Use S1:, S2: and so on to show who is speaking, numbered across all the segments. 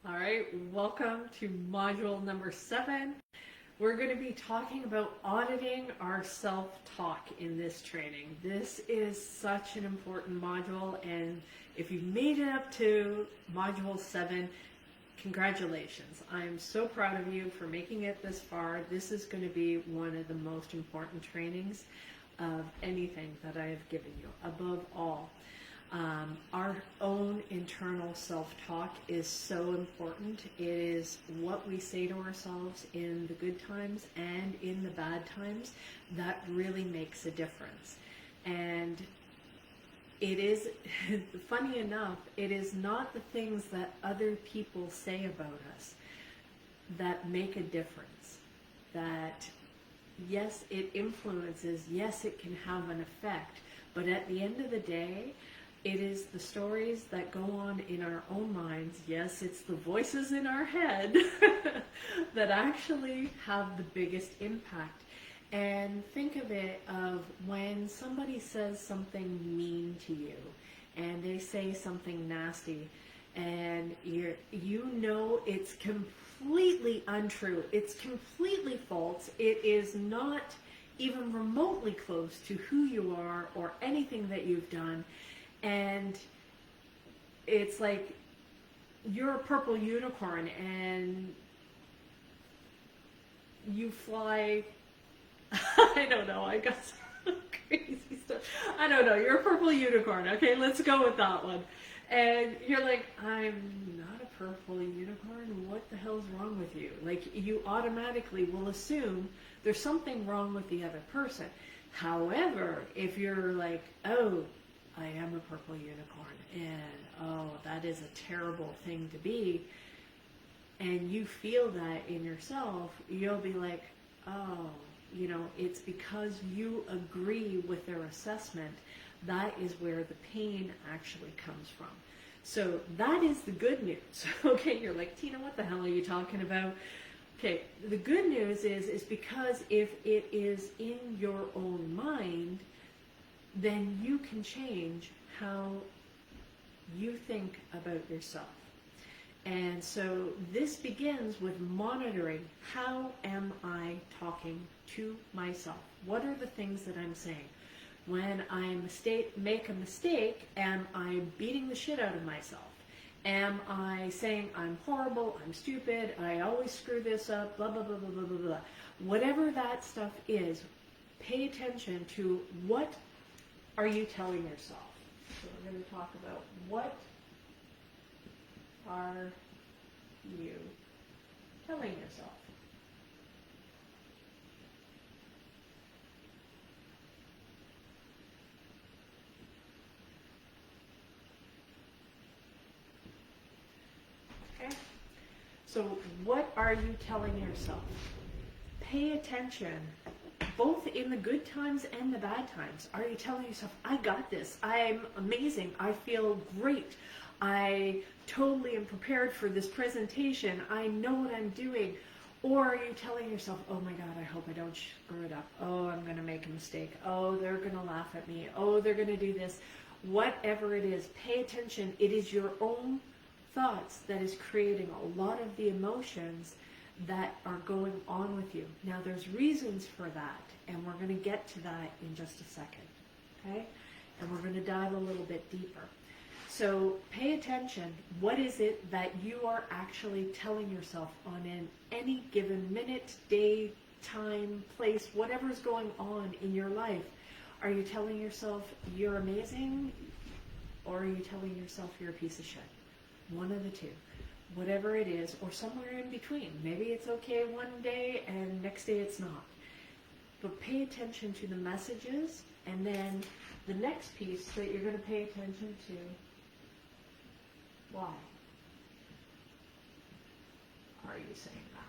S1: All right, welcome to module number 7. We're going to be talking about auditing our self-talk in this training. This is such an important module, and if you've made it up to module 7, congratulations. I'm so proud of you for making it this far. This is going to be one of the most important trainings of anything that I have given you, above all. Our own internal self-talk is so important. It is what we say to ourselves in the good times and in the bad times that really makes a difference. And it is, funny enough, it is not the things that other people say about us that make a difference. That, yes, it influences, yes, it can have an effect, but at the end of the day, it is the stories that go on in our own minds. Yes, it's the voices in our head that actually have the biggest impact. And think of it of when somebody says something mean to you and they say something nasty and you know it's completely untrue. It's completely false. It is not even remotely close to who you are or anything that you've done. And it's like you're a purple unicorn and you fly, I don't know, I got some crazy stuff. I don't know, you're a purple unicorn. Okay, let's go with that one. And you're like, I'm not a purple unicorn. What the hell's wrong with you? Like, you automatically will assume there's something wrong with the other person. However, if you're like, oh, I am a purple unicorn, and oh, that is a terrible thing to be, and you feel that in yourself, you'll be like, oh, you know, it's because you agree with their assessment. That is where the pain actually comes from. So that is the good news. Okay, you're like, Tina, what the hell are you talking about? Okay, the good news is because if it is in your own mind, then you can change how you think about yourself. And so this begins with monitoring, how am I talking to myself? What are the things that I'm saying? When I make a mistake, am I beating the shit out of myself? Am I saying I'm horrible, I'm stupid, I always screw this up, blah, blah, blah, blah, blah, blah, blah. Whatever that stuff is, pay attention to what are you telling yourself? So we're going to talk about what are you telling yourself? Okay? So what are you telling yourself? Pay attention. Both in the good times and the bad times. Are you telling yourself, I got this, I'm amazing, I feel great, I totally am prepared for this presentation, I know what I'm doing? Or are you telling yourself, oh my God, I hope I don't screw it up, oh, I'm going to make a mistake, oh, they're going to laugh at me, oh, they're going to do this. Whatever it is, pay attention. It is your own thoughts that is creating a lot of the emotions that are going on with you. Now there's reasons for that, and we're going to get to that in just a second, okay? And we're going to dive a little bit deeper. So pay attention. What is it that you are actually telling yourself on any given minute, day, time, place, whatever's going on in your life? Are you telling yourself you're amazing, or are you telling yourself you're a piece of shit? One of the two. Whatever it is, or somewhere in between. Maybe it's okay one day and next day it's not. But pay attention to the messages, and then the next piece that you're going to pay attention to, why are you saying that?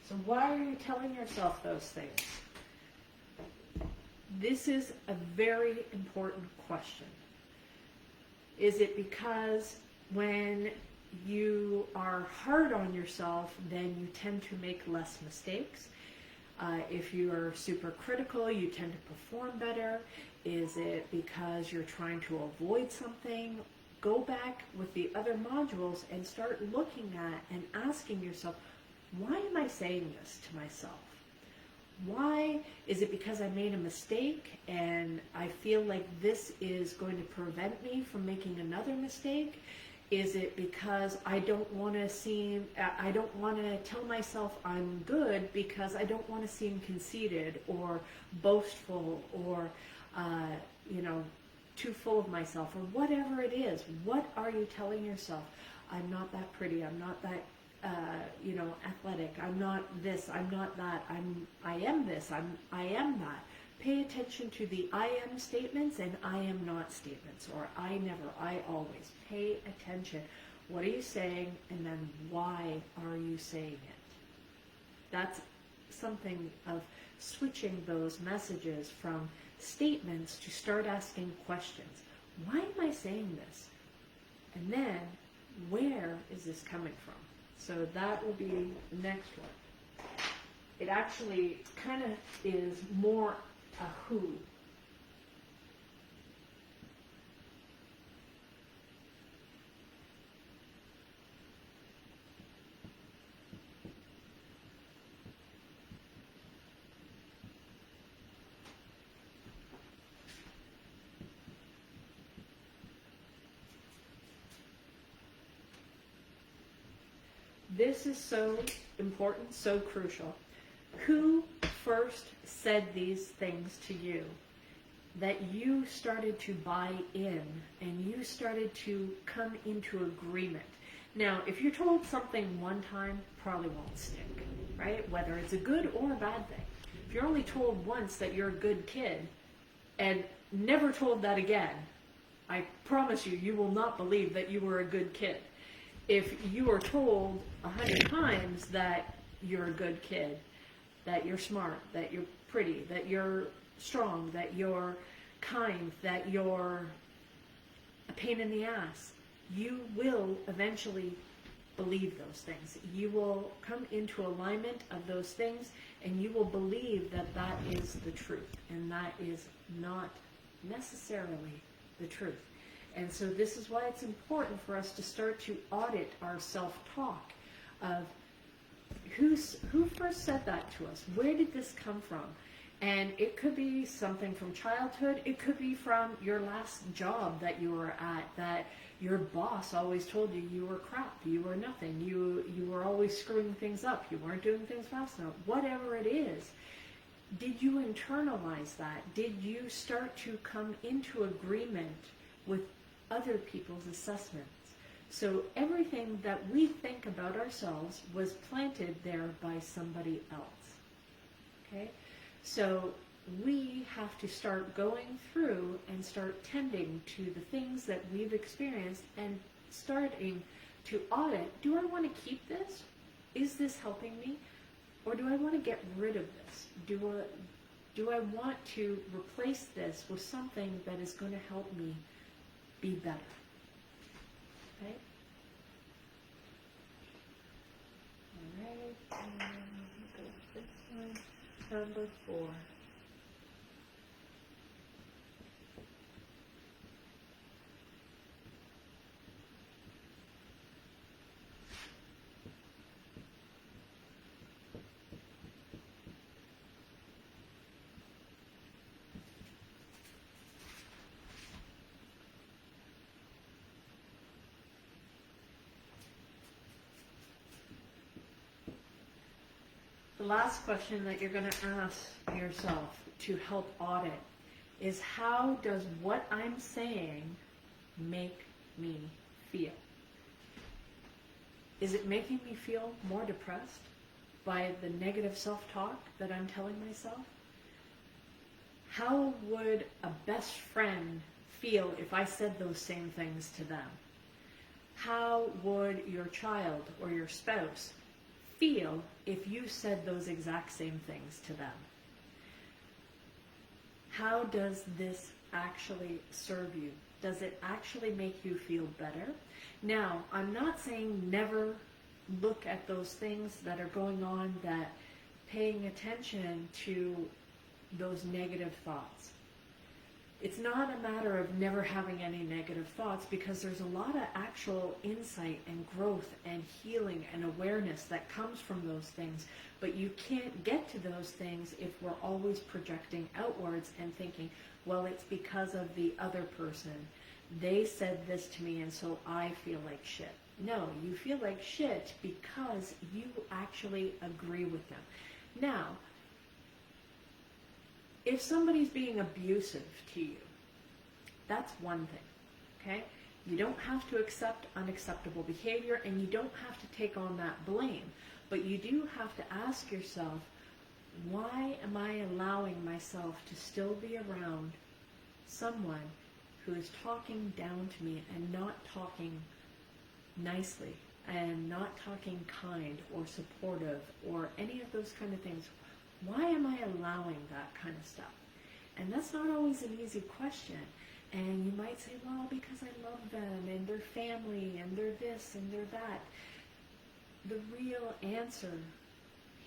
S1: So why are you telling yourself those things? This is a very important question. Is it because when you are hard on yourself, then you tend to make less mistakes. If you are super critical, you tend to perform better. Is it because you're trying to avoid something? Go back with the other modules and start looking at and asking yourself, why am I saying this to myself? Why? Is it because I made a mistake and I feel like this is going to prevent me from making another mistake? Is it because I don't want to tell myself I'm good because I don't want to seem conceited or boastful or, too full of myself, or whatever it is? What are you telling yourself? I'm not that pretty. I'm not that, athletic. I'm not this. I'm not that. I am this. I am that. Pay attention to the I am statements and I am not statements, or I never, I always. Pay attention. What are you saying, and then why are you saying it? That's something of switching those messages from statements to start asking questions. Why am I saying this? And then, where is this coming from? So that will be the next one. It actually kind of is more a who. This is so important, so crucial. Who first said these things to you that you started to buy in and you started to come into agreement? Now, if you're told something one time, probably won't stick, right? Whether it's a good or a bad thing. If you're only told once that you're a good kid and never told that again, I promise you, you will not believe that you were a good kid. If you are told 100 times that you're a good kid, that you're smart, that you're pretty, that you're strong, that you're kind, that you're a pain in the ass, you will eventually believe those things. You will come into alignment of those things, and you will believe that that is the truth, and that is not necessarily the truth. And so this is why it's important for us to start to audit our self-talk of who first said that to us? Where did this come from? And it could be something from childhood. It could be from your last job that you were at, that your boss always told you you were crap, you were nothing, you were always screwing things up, you weren't doing things fast enough. Whatever it is, did you internalize that? Did you start to come into agreement with other people's assessments? So everything that we think about ourselves was planted there by somebody else. Okay? So we have to start going through and start tending to the things that we've experienced and starting to audit. Do I want to keep this? Is this helping me? Or do I want to get rid of this? Do I want to replace this with something that is going to help me be better? Okay? Alright, and go to this one, number 4. The last question that you're going to ask yourself to help audit is, how does what I'm saying make me feel? Is it making me feel more depressed by the negative self-talk that I'm telling myself? How would a best friend feel if I said those same things to them? How would your child or your spouse feel if you said those exact same things to them? How does this actually serve you? Does it actually make you feel better? Now, I'm not saying never look at those things that are going on, that paying attention to those negative thoughts. It's not a matter of never having any negative thoughts, because there's a lot of actual insight and growth and healing and awareness that comes from those things. But you can't get to those things if we're always projecting outwards and thinking, well, it's because of the other person. They said this to me and so I feel like shit. No, you feel like shit because you actually agree with them. Now, if somebody's being abusive to you, that's one thing, okay? You don't have to accept unacceptable behavior, and you don't have to take on that blame, but you do have to ask yourself, why am I allowing myself to still be around someone who is talking down to me and not talking nicely and not talking kind or supportive or any of those kind of things? Why am I allowing that kind of stuff? And that's not always an easy question. And you might say, well, because I love them and they're family and they're this and they're that. The real answer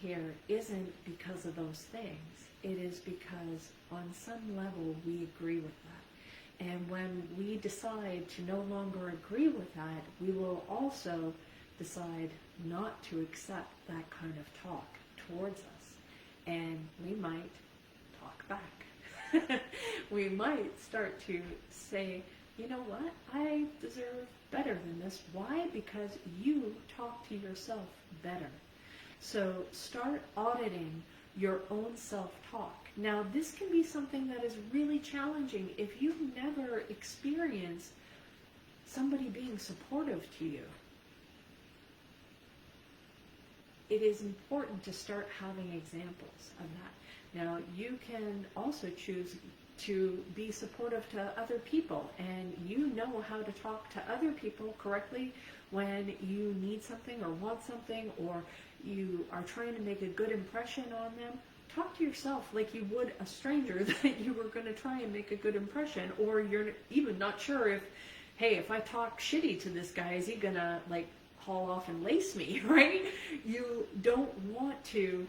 S1: here isn't because of those things. It is because on some level we agree with that. And when we decide to no longer agree with that, we will also decide not to accept that kind of talk towards us. And we might talk back. We might start to say, you know what, I deserve better than this. Why? Because you talk to yourself better. So start auditing your own self-talk. Now, this can be something that is really challenging if you've never experienced somebody being supportive to you. It is important to start having examples of that. Now, you can also choose to be supportive to other people, and you know how to talk to other people correctly when you need something or want something, or you are trying to make a good impression on them. Talk to yourself like you would a stranger that you were going to try and make a good impression, or you're even not sure if, hey, if I talk shitty to this guy, is he going to like haul off and lace me, right? You don't want to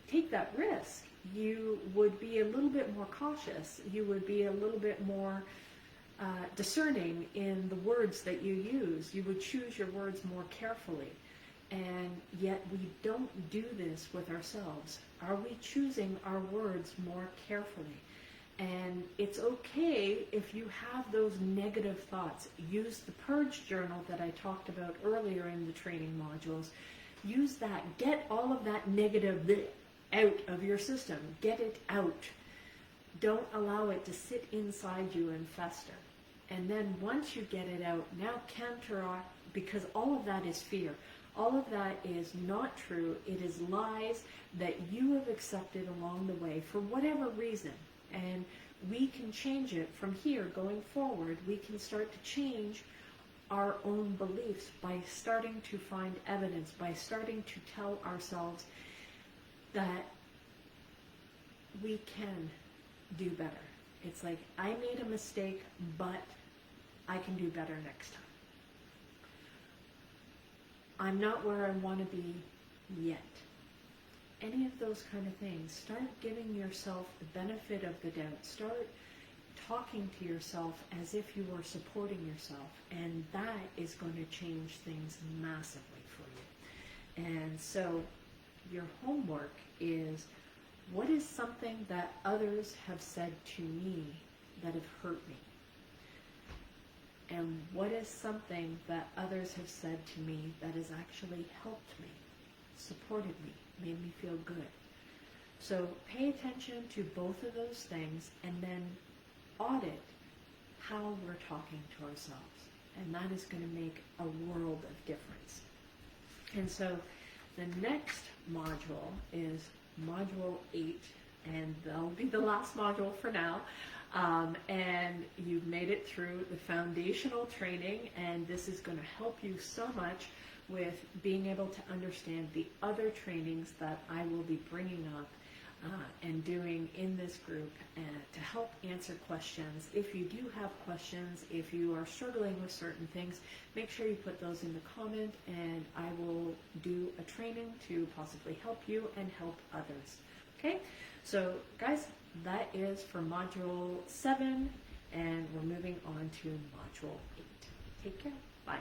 S1: take that risk. You would be a little bit more cautious. You would be a little bit more discerning in the words that you use. You would choose your words more carefully. And yet we don't do this with ourselves. Are we choosing our words more carefully? And it's okay if you have those negative thoughts. Use the purge journal that I talked about earlier in the training modules. Use that. Get all of that negative out of your system. Get it out. Don't allow it to sit inside you and fester. And then once you get it out, now counteract, because all of that is fear. All of that is not true. It is lies that you have accepted along the way for whatever reason. And we can change it from here going forward. We can start to change our own beliefs by starting to find evidence, by starting to tell ourselves that we can do better. It's like, I made a mistake, but I can do better next time. I'm not where I want to be yet. Any of those kind of things. Start giving yourself the benefit of the doubt. Start talking to yourself as if you were supporting yourself. And that is going to change things massively for you. And so your homework is, what is something that others have said to me that have hurt me? And what is something that others have said to me that has actually helped me, supported me, made me feel good? So pay attention to both of those things and then audit how we're talking to ourselves. And that is going to make a world of difference. And so the next module is Module 8, and that'll be the last module for now. And you've made it through the foundational training, and this is going to help you so much with being able to understand the other trainings that I will be bringing up and doing in this group to help answer questions. If you do have questions, if you are struggling with certain things, make sure you put those in the comment, and I will do a training to possibly help you and help others. Okay, so guys, that is for Module 7, and we're moving on to Module 8. Take care. Bye.